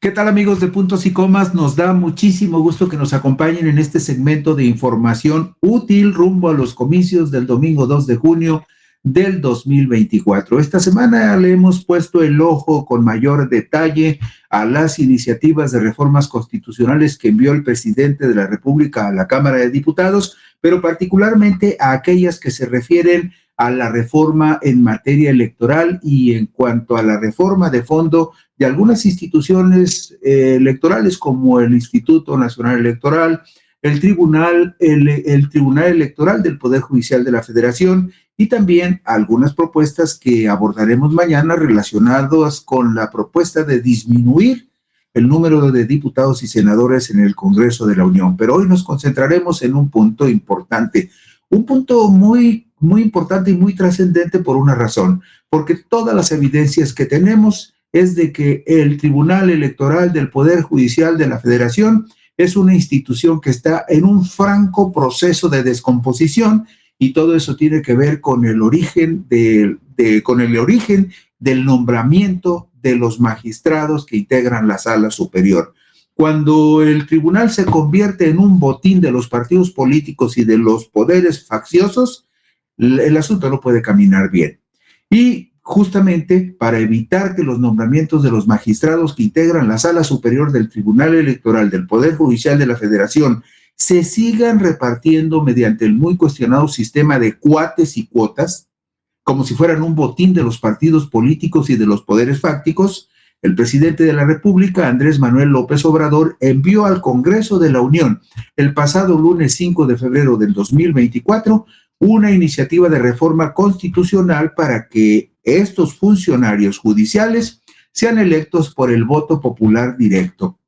¿Qué tal, amigos de Puntos y Comas? Nos da muchísimo gusto que nos acompañen en este segmento de información útil rumbo a los comicios del domingo 2 de junio del 2024. Esta semana le hemos puesto el ojo con mayor detalle a las iniciativas de reformas constitucionales que envió el presidente de la República a la Cámara de Diputados, pero particularmente a aquellas que se refieren a la reforma en materia electoral y en cuanto a la reforma de fondo de algunas instituciones electorales como el Instituto Nacional Electoral, el Tribunal Electoral del Poder Judicial de la Federación y también algunas propuestas que abordaremos mañana relacionadas con la propuesta de disminuir el número de diputados y senadores en el Congreso de la Unión. Pero hoy nos concentraremos en un punto importante, un punto muy importante y muy trascendente por una razón, porque todas las evidencias que tenemos es de que el Tribunal Electoral del Poder Judicial de la Federación es una institución que está en un franco proceso de descomposición y todo eso tiene que ver con el origen del nombramiento de los magistrados que integran la Sala Superior. Cuando el tribunal se convierte en un botín de los partidos políticos y de los poderes facciosos, el asunto no puede caminar bien. Y justamente para evitar que los nombramientos de los magistrados que integran la Sala Superior del Tribunal Electoral del Poder Judicial de la Federación se sigan repartiendo mediante el muy cuestionado sistema de cuates y cuotas, como si fueran un botín de los partidos políticos y de los poderes fácticos, el presidente de la República, Andrés Manuel López Obrador, envió al Congreso de la Unión el pasado lunes 5 de febrero del 2024 una iniciativa de reforma constitucional para que estos funcionarios judiciales sean electos por el voto popular directo.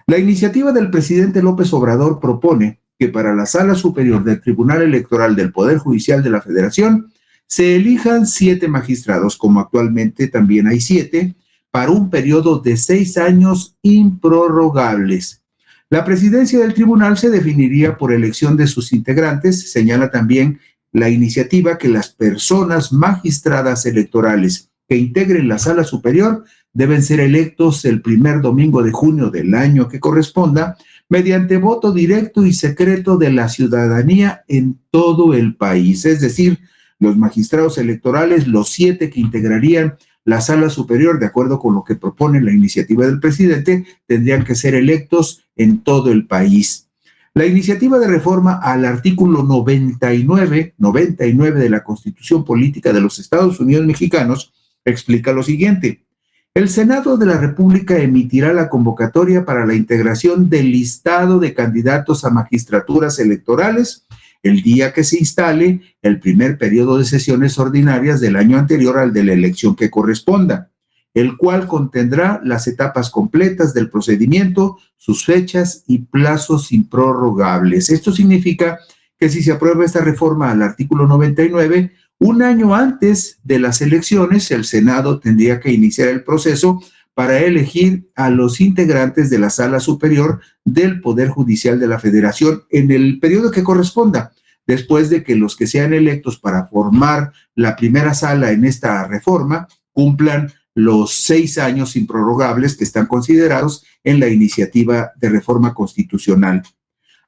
La iniciativa del presidente López Obrador propone que para la Sala Superior del Tribunal Electoral del Poder Judicial de la Federación se elijan 7 magistrados, como actualmente también hay 7, para un periodo de 6 años improrrogables. La presidencia del tribunal se definiría por elección de sus integrantes. Señala también la iniciativa que las personas magistradas electorales que integren la Sala Superior deben ser electos el primer domingo de junio del año que corresponda mediante voto directo y secreto de la ciudadanía en todo el país. Es decir, los magistrados electorales, los 7 que integrarían la Sala Superior, de acuerdo con lo que propone la iniciativa del presidente, tendrían que ser electos en todo el país. La iniciativa de reforma al artículo 99 de la Constitución Política de los Estados Unidos Mexicanos explica lo siguiente: el Senado de la República emitirá la convocatoria para la integración del listado de candidatos a magistraturas electorales el día que se instale el primer periodo de sesiones ordinarias del año anterior al de la elección que corresponda, el cual contendrá las etapas completas del procedimiento, sus fechas y plazos improrrogables. Esto significa que si se aprueba esta reforma al artículo 99, un año antes de las elecciones, el Senado tendría que iniciar el proceso para elegir a los integrantes de la Sala Superior del Poder Judicial de la Federación en el periodo que corresponda, después de que los que sean electos para formar la primera sala en esta reforma cumplan los 6 años improrrogables que están considerados en la iniciativa de reforma constitucional.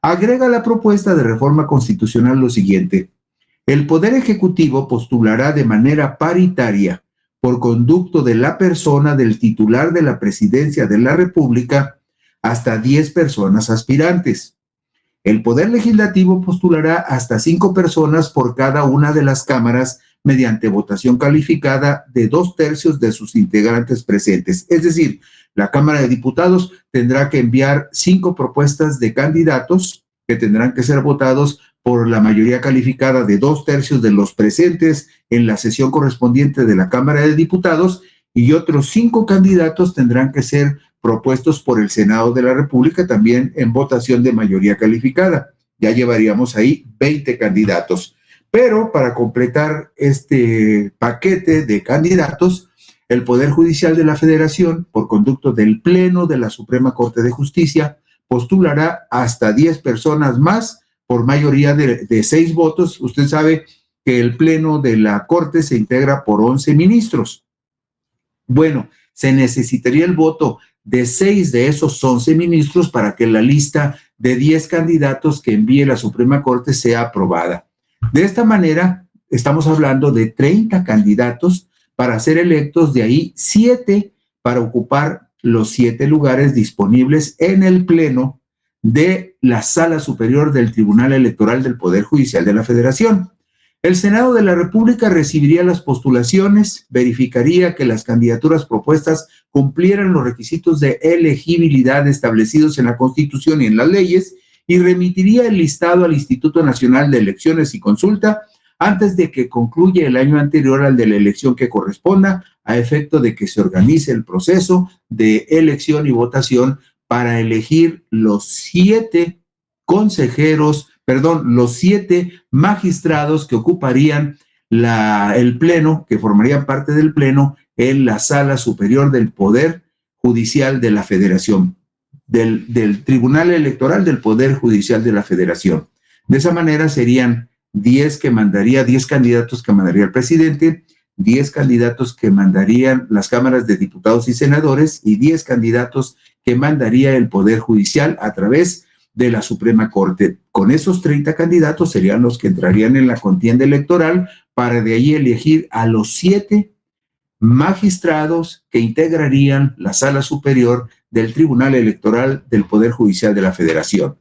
Agrega la propuesta de reforma constitucional lo siguiente: el Poder Ejecutivo postulará de manera paritaria, por conducto de la persona del titular de la Presidencia de la República, hasta 10 personas aspirantes. El Poder Legislativo postulará hasta 5 personas por cada una de las cámaras mediante votación calificada de 2/3 de sus integrantes presentes. Es decir, la Cámara de Diputados tendrá que enviar 5 propuestas de candidatos que tendrán que ser votados por la mayoría calificada de 2/3 de los presentes en la sesión correspondiente de la Cámara de Diputados, y otros 5 candidatos tendrán que ser propuestos por el Senado de la República, también en votación de mayoría calificada. Ya llevaríamos ahí 20 candidatos. Pero para completar este paquete de candidatos, el Poder Judicial de la Federación, por conducto del Pleno de la Suprema Corte de Justicia, postulará hasta 10 personas más por mayoría de 6 votos. Usted sabe que el Pleno de la Corte se integra por 11 ministros. Bueno, se necesitaría el voto de 6 de esos 11 ministros para que la lista de 10 candidatos que envíe la Suprema Corte sea aprobada. De esta manera, estamos hablando de 30 candidatos para ser electos, de ahí 7 para ocupar los 7 lugares disponibles en el Pleno de la Sala Superior del Tribunal Electoral del Poder Judicial de la Federación. El Senado de la República recibiría las postulaciones, verificaría que las candidaturas propuestas cumplieran los requisitos de elegibilidad establecidos en la Constitución y en las leyes y remitiría el listado al Instituto Nacional de Elecciones y Consulta antes de que concluya el año anterior al de la elección que corresponda, a efecto de que se organice el proceso de elección y votación para elegir los 7 magistrados que ocuparían el Pleno, que formarían parte del Pleno en la Sala Superior del Poder Judicial de la Federación, del Tribunal Electoral del Poder Judicial de la Federación. De esa manera serían 10 candidatos que mandaría el presidente, 10 candidatos que mandarían las cámaras de diputados y senadores y 10 candidatos que mandaría el Poder Judicial a través de la Suprema Corte. Con esos 30 candidatos serían los que entrarían en la contienda electoral para de ahí elegir a los 7 magistrados que integrarían la Sala Superior del Tribunal Electoral del Poder Judicial de la Federación.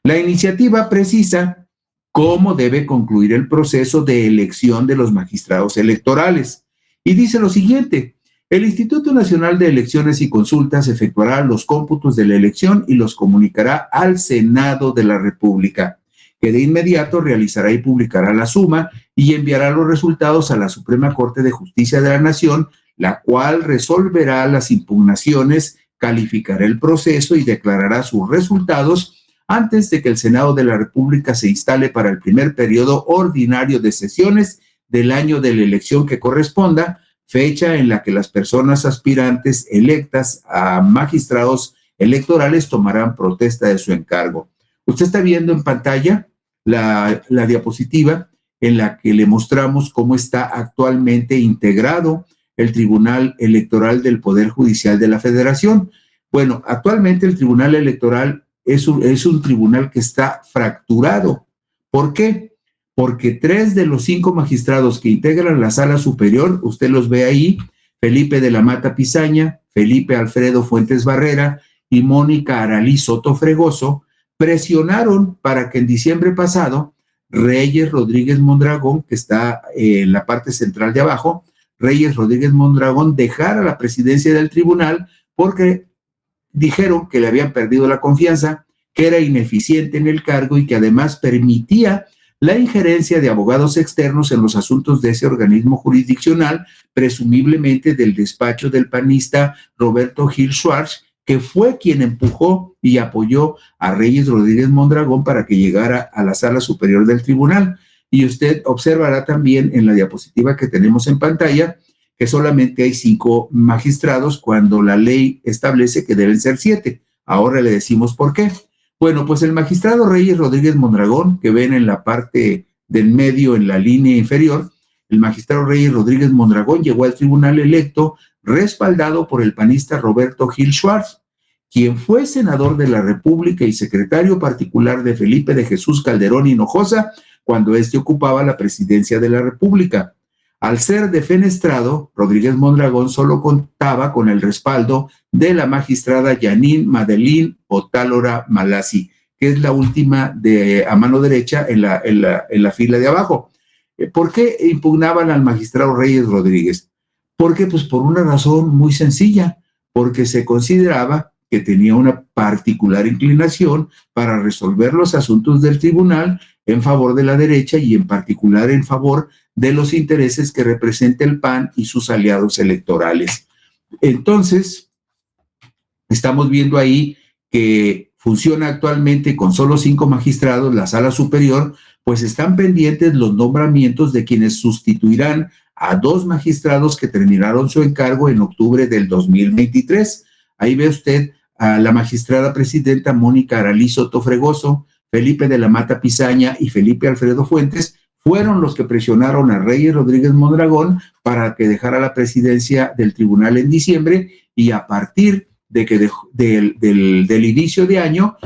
La iniciativa precisa cómo debe concluir el proceso de elección de los magistrados electorales. Y dice lo siguiente: el Instituto Nacional de Elecciones y Consultas efectuará los cómputos de la elección y los comunicará al Senado de la República, que de inmediato realizará y publicará la suma y enviará los resultados a la Suprema Corte de Justicia de la Nación, la cual resolverá las impugnaciones, calificará el proceso y declarará sus resultados antes de que el Senado de la República se instale para el primer periodo ordinario de sesiones del año de la elección que corresponda, fecha en la que las personas aspirantes electas a magistrados electorales tomarán protesta de su encargo. Usted está viendo en pantalla la diapositiva en la que le mostramos cómo está actualmente integrado el Tribunal Electoral del Poder Judicial de la Federación. Bueno, actualmente el Tribunal Electoral es un tribunal que está fracturado. ¿Por qué? Porque 3 de los 5 magistrados que integran la Sala Superior, usted los ve ahí, Felipe de la Mata Pizaña, Felipe Alfredo Fuentes Barrera y Mónica Aralí Soto Fregoso, presionaron para que en diciembre pasado Reyes Rodríguez Mondragón, que está en la parte central de abajo, Reyes Rodríguez Mondragón dejara la presidencia del tribunal porque dijeron que le habían perdido la confianza, que era ineficiente en el cargo y que además permitía la injerencia de abogados externos en los asuntos de ese organismo jurisdiccional, presumiblemente del despacho del panista Roberto Gil Schwartz, que fue quien empujó y apoyó a Reyes Rodríguez Mondragón para que llegara a la Sala Superior del Tribunal. Y usted observará también en la diapositiva que tenemos en pantalla que solamente hay 5 magistrados cuando la ley establece que deben ser 7. Ahora le decimos por qué. Bueno, pues el magistrado Reyes Rodríguez Mondragón, que ven en la parte del medio, en la línea inferior, el magistrado Reyes Rodríguez Mondragón llegó al tribunal electo respaldado por el panista Roberto Gil Schwartz, quien fue senador de la República y secretario particular de Felipe de Jesús Calderón Hinojosa cuando éste ocupaba la presidencia de la República. Al ser defenestrado, Rodríguez Mondragón solo contaba con el respaldo de la magistrada Janine Madeline Otálora Malassi, que es la última a mano derecha en la fila de abajo. ¿Por qué impugnaban al magistrado Reyes Rodríguez? Porque, pues, por una razón muy sencilla, porque se consideraba que tenía una particular inclinación para resolver los asuntos del tribunal en favor de la derecha y en particular en favor de los intereses que representa el PAN y sus aliados electorales. Entonces, estamos viendo ahí que funciona actualmente con solo 5 magistrados la Sala Superior, pues están pendientes los nombramientos de quienes sustituirán a 2 magistrados que terminaron su encargo en octubre del 2023. Ahí ve usted a la magistrada presidenta Mónica Aralí Soto Fregoso, Felipe de la Mata Pizaña y Felipe Alfredo Fuentes, fueron los que presionaron a Reyes Rodríguez Mondragón para que dejara la presidencia del tribunal en diciembre y a partir de que del inicio de año,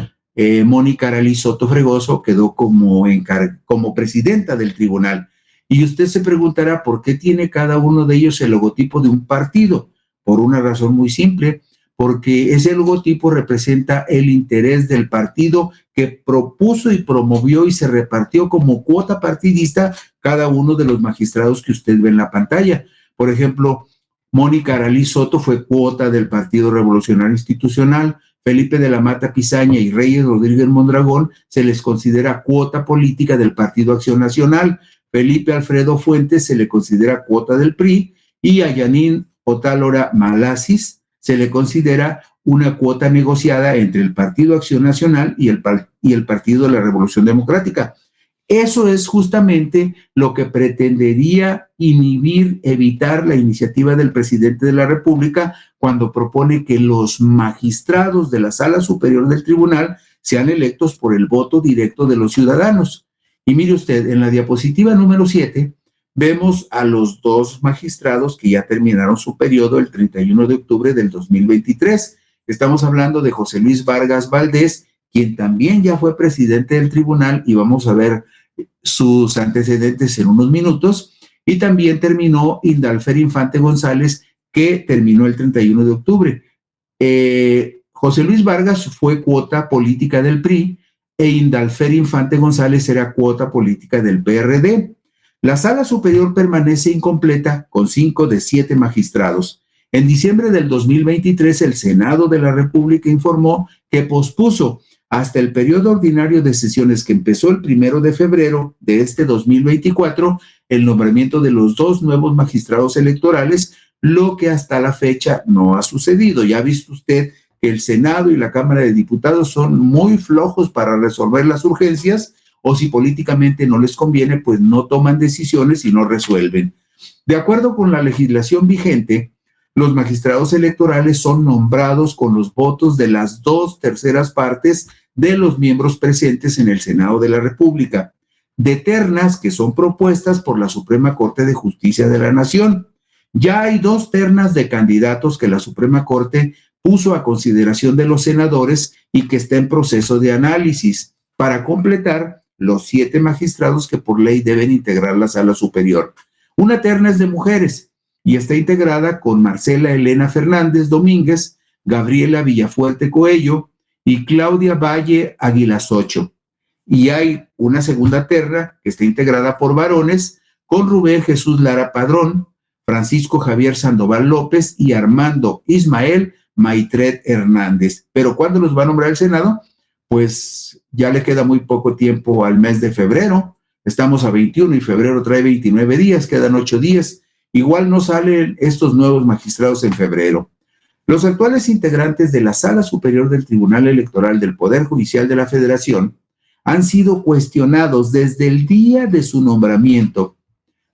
Mónica Aralí Soto Fregoso quedó como presidenta del tribunal. Y usted se preguntará por qué tiene cada uno de ellos el logotipo de un partido. Por una razón muy simple, porque ese logotipo representa el interés del partido que propuso y promovió y se repartió como cuota partidista cada uno de los magistrados que usted ve en la pantalla. Por ejemplo, Mónica Aralí Soto fue cuota del Partido Revolucionario Institucional, Felipe de la Mata Pizaña y Reyes Rodríguez Mondragón se les considera cuota política del Partido Acción Nacional, Felipe Alfredo Fuentes se le considera cuota del PRI y a Yanín Otálora Malasis se le considera una cuota negociada entre el Partido Acción Nacional y el Partido de la Revolución Democrática. Eso es justamente lo que pretendería inhibir, evitar la iniciativa del presidente de la República cuando propone que los magistrados de la Sala Superior del Tribunal sean electos por el voto directo de los ciudadanos. Y mire usted, en la diapositiva número 7, vemos a los dos magistrados que ya terminaron su periodo el 31 de octubre del 2023. Estamos hablando de José Luis Vargas Valdés, quien también ya fue presidente del tribunal, y vamos a ver sus antecedentes en unos minutos, y también terminó Indalfer Infante González, que terminó el 31 de octubre. José Luis Vargas fue cuota política del PRI e Indalfer Infante González era cuota política del PRD. La Sala Superior permanece incompleta con 5 de 7 magistrados. En diciembre del 2023, el Senado de la República informó que pospuso hasta el periodo ordinario de sesiones que empezó el 1 de febrero de este 2024 el nombramiento de los 2 nuevos magistrados electorales, lo que hasta la fecha no ha sucedido. Ya ha visto usted que el Senado y la Cámara de Diputados son muy flojos para resolver las urgencias, o si políticamente no les conviene, pues no toman decisiones y no resuelven. De acuerdo con la legislación vigente, los magistrados electorales son nombrados con los votos de las 2/3 partes de los miembros presentes en el Senado de la República, de ternas que son propuestas por la Suprema Corte de Justicia de la Nación. Ya hay 2 ternas de candidatos que la Suprema Corte puso a consideración de los senadores y que está en proceso de análisis para completar los 7 magistrados que por ley deben integrar la Sala Superior. Una terna es de mujeres y está integrada con Marcela Elena Fernández Domínguez, Gabriela Villafuerte Coello y Claudia Valle Aguilasocho. Y hay una segunda terna que está integrada por varones con Rubén Jesús Lara Padrón, Francisco Javier Sandoval López y Armando Ismael Maitret Hernández. ¿Pero cuándo los va a nombrar el Senado? Pues ya le queda muy poco tiempo al mes de febrero. Estamos a 21 y febrero trae 29 días, quedan 8 días. Igual no salen estos nuevos magistrados en febrero. Los actuales integrantes de la Sala Superior del Tribunal Electoral del Poder Judicial de la Federación han sido cuestionados desde el día de su nombramiento.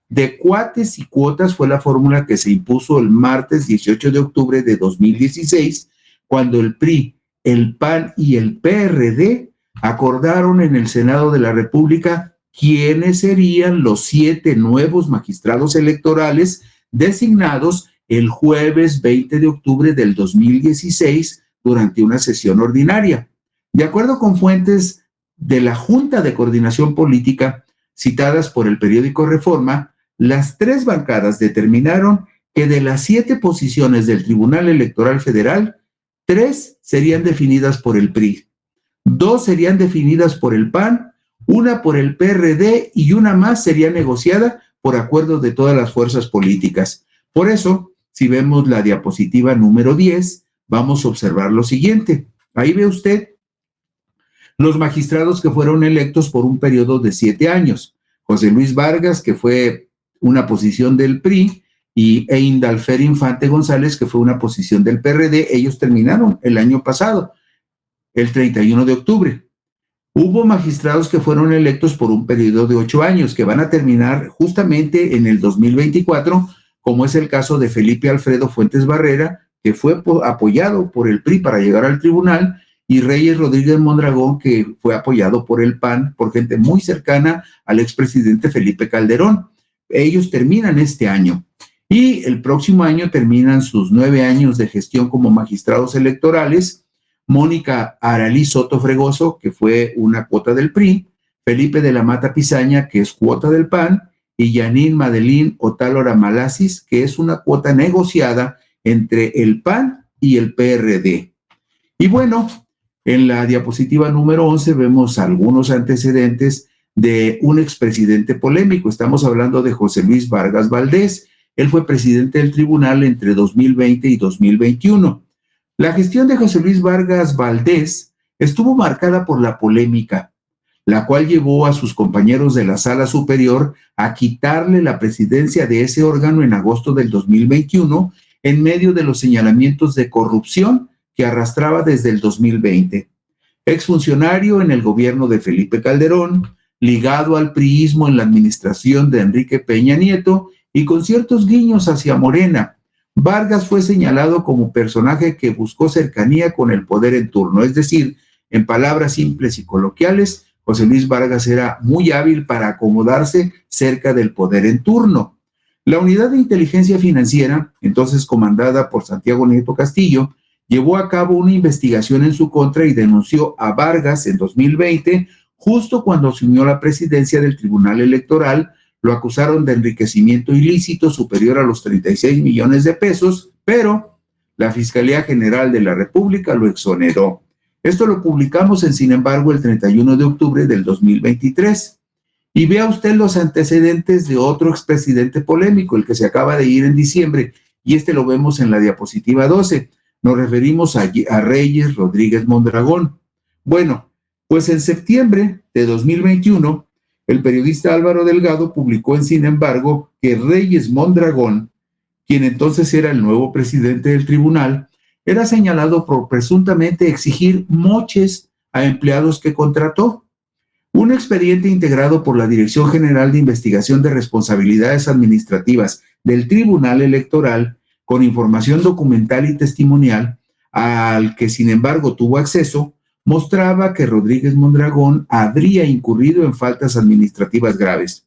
De cuates y cuotas fue la fórmula que se impuso el martes 18 de octubre de 2016, cuando el PRI, el PAN y el PRD acordaron en el Senado de la República quiénes serían los 7 nuevos magistrados electorales designados el jueves 20 de octubre del 2016 durante una sesión ordinaria. De acuerdo con fuentes de la Junta de Coordinación Política citadas por el periódico Reforma, las 3 bancadas determinaron que de las 7 posiciones del Tribunal Electoral Federal, 3 serían definidas por el PRI, 2 serían definidas por el PAN, 1 por el PRD y 1 más sería negociada por acuerdo de todas las fuerzas políticas. Por eso, si vemos la diapositiva número 10, vamos a observar lo siguiente. Ahí ve usted los magistrados que fueron electos por un periodo de 7 años. José Luis Vargas, que fue una posición del PRI, e Indalfer Infante González, que fue una posición del PRD. Ellos terminaron el año pasado, el 31 de octubre. Hubo magistrados que fueron electos por un periodo de 8 años, que van a terminar justamente en el 2024, como es el caso de Felipe Alfredo Fuentes Barrera, que fue apoyado por el PRI para llegar al tribunal, y Reyes Rodríguez Mondragón, que fue apoyado por el PAN, por gente muy cercana al expresidente Felipe Calderón. Ellos terminan este año. Y el próximo año terminan sus 9 años de gestión como magistrados electorales Mónica Aralí Soto Fregoso, que fue una cuota del PRI, Felipe de la Mata Pizaña, que es cuota del PAN, y Yanin Madeline Otálora Malasis, que es una cuota negociada entre el PAN y el PRD. Y bueno, en la diapositiva número 11 vemos algunos antecedentes de un expresidente polémico. Estamos hablando de José Luis Vargas Valdés. Él fue presidente del tribunal entre 2020 y 2021. La gestión de José Luis Vargas Valdés estuvo marcada por la polémica, la cual llevó a sus compañeros de la Sala Superior a quitarle la presidencia de ese órgano en agosto del 2021 en medio de los señalamientos de corrupción que arrastraba desde el 2020. Exfuncionario en el gobierno de Felipe Calderón, ligado al priismo en la administración de Enrique Peña Nieto y con ciertos guiños hacia Morena, Vargas fue señalado como personaje que buscó cercanía con el poder en turno, es decir, en palabras simples y coloquiales, José Luis Vargas era muy hábil para acomodarse cerca del poder en turno. La Unidad de Inteligencia Financiera, entonces comandada por Santiago Nieto Castillo, llevó a cabo una investigación en su contra y denunció a Vargas en 2020, justo cuando asumió la presidencia del Tribunal Electoral. Lo acusaron de enriquecimiento ilícito superior a los 36 millones de pesos, pero la Fiscalía General de la República lo exoneró. Esto lo publicamos en Sin embargo el 31 de octubre del 2023. Y vea usted los antecedentes de otro expresidente polémico, el que se acaba de ir en diciembre, y este lo vemos en la diapositiva 12. Nos referimos a Reyes Rodríguez Mondragón. Bueno, pues en septiembre de 2021, el periodista Álvaro Delgado publicó en Sin embargo que Reyes Mondragón, quien entonces era el nuevo presidente del tribunal, era señalado por presuntamente exigir moches a empleados que contrató. Un expediente integrado por la Dirección General de Investigación de Responsabilidades Administrativas del Tribunal Electoral, con información documental y testimonial, al que sin embargo tuvo acceso, mostraba que Rodríguez Mondragón habría incurrido en faltas administrativas graves.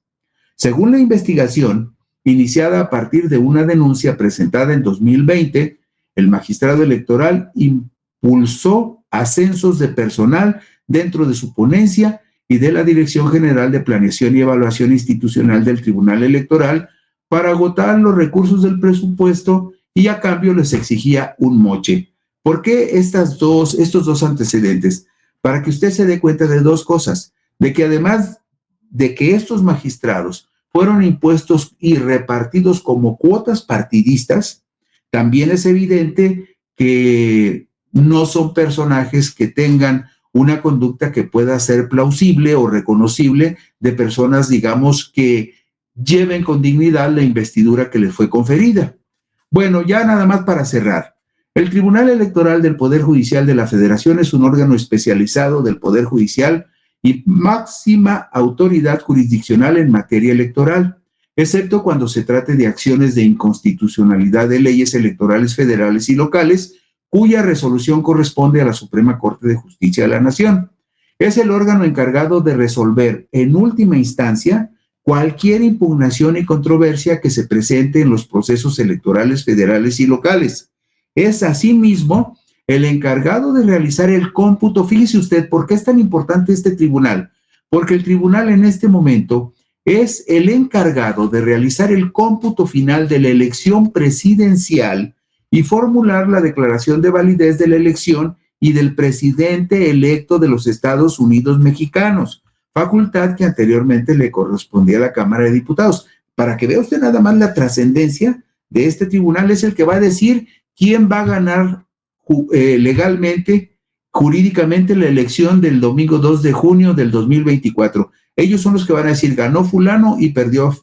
Según la investigación, iniciada a partir de una denuncia presentada en 2020, el magistrado electoral impulsó ascensos de personal dentro de su ponencia y de la Dirección General de Planeación y Evaluación Institucional del Tribunal Electoral para agotar los recursos del presupuesto y a cambio les exigía un moche. ¿Por qué estos dos antecedentes? Para que usted se dé cuenta de dos cosas, de que además de que estos magistrados fueron impuestos y repartidos como cuotas partidistas, también es evidente que no son personajes que tengan una conducta que pueda ser plausible o reconocible de personas, digamos, que lleven con dignidad la investidura que les fue conferida. Bueno, ya nada más para cerrar. El Tribunal Electoral del Poder Judicial de la Federación es un órgano especializado del Poder Judicial y máxima autoridad jurisdiccional en materia electoral, excepto cuando se trate de acciones de inconstitucionalidad de leyes electorales federales y locales, cuya resolución corresponde a la Suprema Corte de Justicia de la Nación. Es el órgano encargado de resolver en última instancia cualquier impugnación y controversia que se presente en los procesos electorales federales y locales. Es asimismo el encargado de realizar el cómputo. Fíjese usted, ¿por qué es tan importante este tribunal? Porque el tribunal en este momento es el encargado de realizar el cómputo final de la elección presidencial y formular la declaración de validez de la elección y del presidente electo de los Estados Unidos mexicanos, facultad que anteriormente le correspondía a la Cámara de Diputados. Para que vea usted nada más la trascendencia de este tribunal, es el que va a decir quién va a ganar legalmente, jurídicamente, la elección del domingo 2 de junio del 2024. Ellos son los que van a decir, ganó fulano y perdió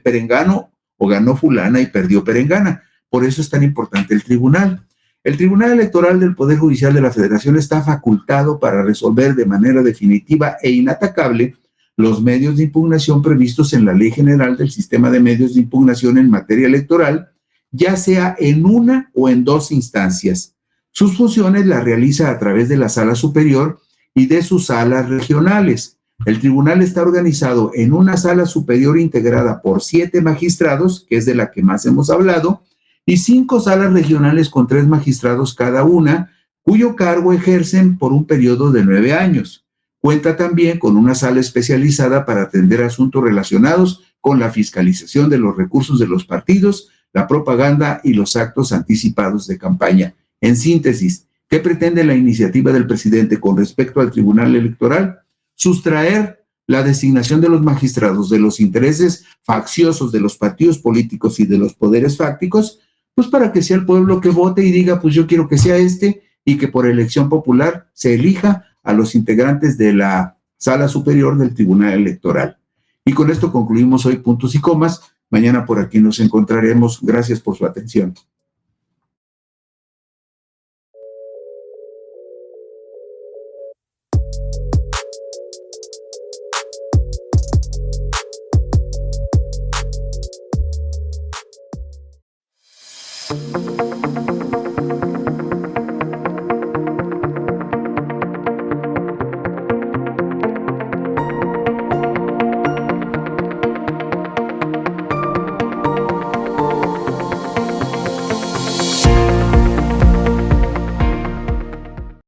perengano, o ganó fulana y perdió perengana. Por eso es tan importante el tribunal. El Tribunal Electoral del Poder Judicial de la Federación está facultado para resolver de manera definitiva e inatacable los medios de impugnación previstos en la Ley General del Sistema de Medios de Impugnación en materia electoral, ya sea en una o en dos instancias. Sus funciones las realiza a través de la Sala Superior y de sus salas regionales. El tribunal está organizado en una sala superior integrada por 7 magistrados, que es de la que más hemos hablado, y 5 salas regionales con 3 magistrados cada una, cuyo cargo ejercen por un periodo de 9 años. Cuenta también con una sala especializada para atender asuntos relacionados con la fiscalización de los recursos de los partidos, la propaganda y los actos anticipados de campaña. En síntesis, ¿qué pretende la iniciativa del presidente con respecto al Tribunal Electoral? Sustraer la designación de los magistrados de los intereses facciosos de los partidos políticos y de los poderes fácticos, pues para que sea el pueblo que vote y diga, pues yo quiero que sea este, y que por elección popular se elija a los integrantes de la Sala Superior del Tribunal Electoral. Y con esto concluimos hoy Puntos y Comas. Mañana por aquí nos encontraremos. Gracias por su atención.